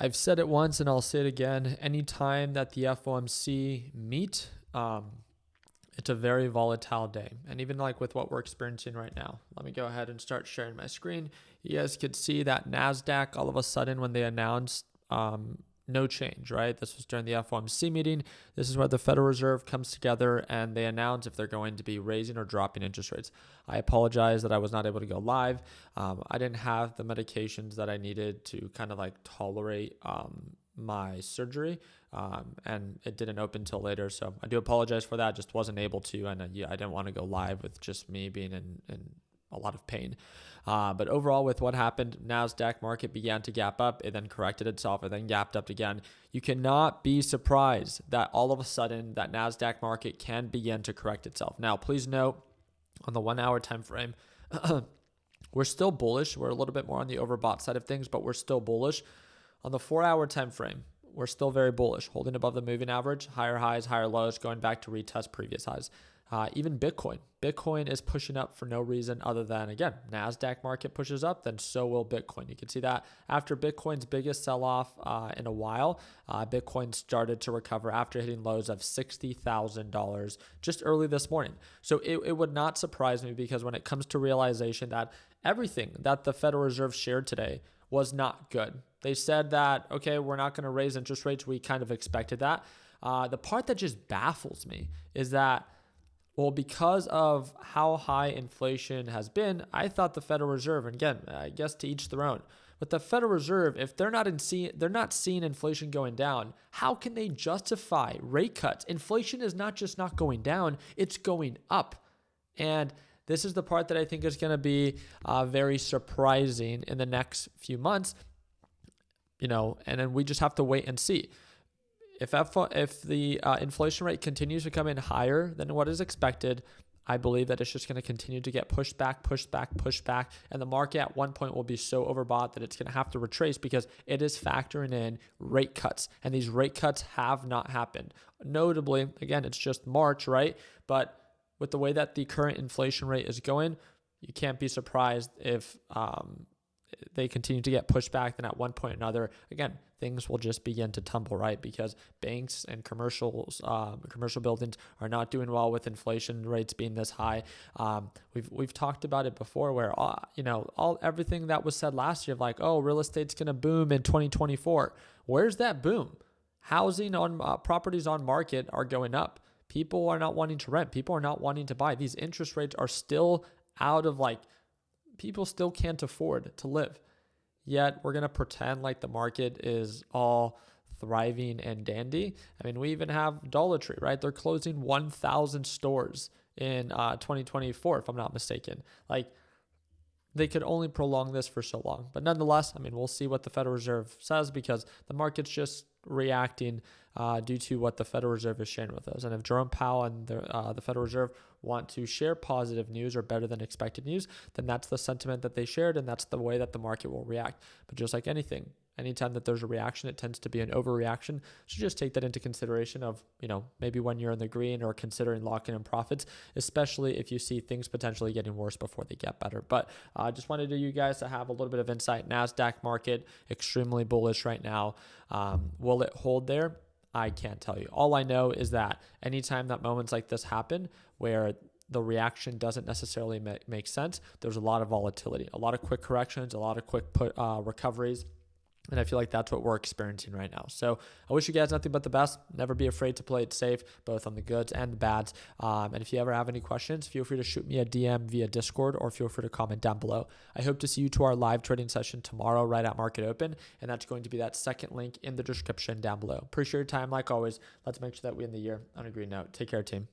I've said it once and I'll say it again. Anytime that the FOMC meet, it's a very volatile day. And even like with what we're experiencing right now, let me go ahead and start sharing my screen. You guys could see that NASDAQ all of a sudden when they announced no change, right? This was during the FOMC meeting. This is where the Federal Reserve comes together and they announce if they're going to be raising or dropping interest rates. I apologize that I was not able to go live. I didn't have the medications that I needed to kind of like tolerate my surgery, and it didn't open till later. So I do apologize for that. Just wasn't able to, and I didn't want to go live with just me being in a lot of pain. But overall, with what happened, NASDAQ market began to gap up. It then corrected itself. It then gapped up again. You cannot be surprised that all of a sudden that NASDAQ market can begin to correct itself. Now, please note on the 1 hour time frame, we're still bullish. We're a little bit more on the overbought side of things, but we're still bullish. On the 4 hour time frame, we're still very bullish, holding above the moving average, higher highs, higher lows, going back to retest previous highs. Even Bitcoin is pushing up for no reason other than, again, NASDAQ market pushes up, then so will Bitcoin. You can see that after Bitcoin's biggest sell-off in a while, Bitcoin started to recover after hitting lows of $60,000 just early this morning. So it would not surprise me, because when it comes to realization that everything that the Federal Reserve shared today was not good. They said that, okay, we're not going to raise interest rates. We kind of expected that. The part that just baffles me is that, well, because of how high inflation has been, I thought the Federal Reserve, and again, I guess to each their own, but the Federal Reserve, if they're not seeing inflation going down, how can they justify rate cuts? Inflation is not just not going down, it's going up. And this is the part that I think is going to be very surprising in the next few months, and then we just have to wait and see. If the inflation rate continues to come in higher than what is expected, I believe that it's just going to continue to get pushed back, and the market at one point will be so overbought that it's going to have to retrace, because it is factoring in rate cuts, and these rate cuts have not happened. Notably, again, it's just March, right? But with the way that the current inflation rate is going, you can't be surprised if they continue to get pushed back. Then at one point or another, again, things will just begin to tumble, right? Because banks and commercial buildings are not doing well with inflation rates being this high. We've talked about it before, where everything that was said last year, like, oh, real estate's going to boom in 2024. Where's that boom? Housing on properties on market are going up. People are not wanting to rent. People are not wanting to buy. These interest rates are still out of people still can't afford to live. Yet we're going to pretend like the market is all thriving and dandy. I mean, we even have Dollar Tree, right? They're closing 1,000 stores in 2024, if I'm not mistaken. They could only prolong this for so long. But nonetheless, I mean, we'll see what the Federal Reserve says, because the market's just reacting due to what the Federal Reserve is sharing with us. And if Jerome Powell and the Federal Reserve want to share positive news or better than expected news, then that's the sentiment that they shared, and that's the way that the market will react. But just like anything, anytime that there's a reaction, it tends to be an overreaction. So just take that into consideration of, maybe when you're in the green or considering locking in profits, especially if you see things potentially getting worse before they get better. But I just wanted you guys to have a little bit of insight. NASDAQ market, extremely bullish right now. Will it hold there? I can't tell you. All I know is that anytime that moments like this happen, where the reaction doesn't necessarily make sense, there's a lot of volatility, a lot of quick corrections, a lot of quick recoveries. And I feel like that's what we're experiencing right now. So I wish you guys nothing but the best. Never be afraid to play it safe, both on the goods and the bads. And if you ever have any questions, feel free to shoot me a DM via Discord, or feel free to comment down below. I hope to see you to our live trading session tomorrow right at market open. And that's going to be that second link in the description down below. Appreciate your time. Like always, let's make sure that we end the year on a green note. Take care, team.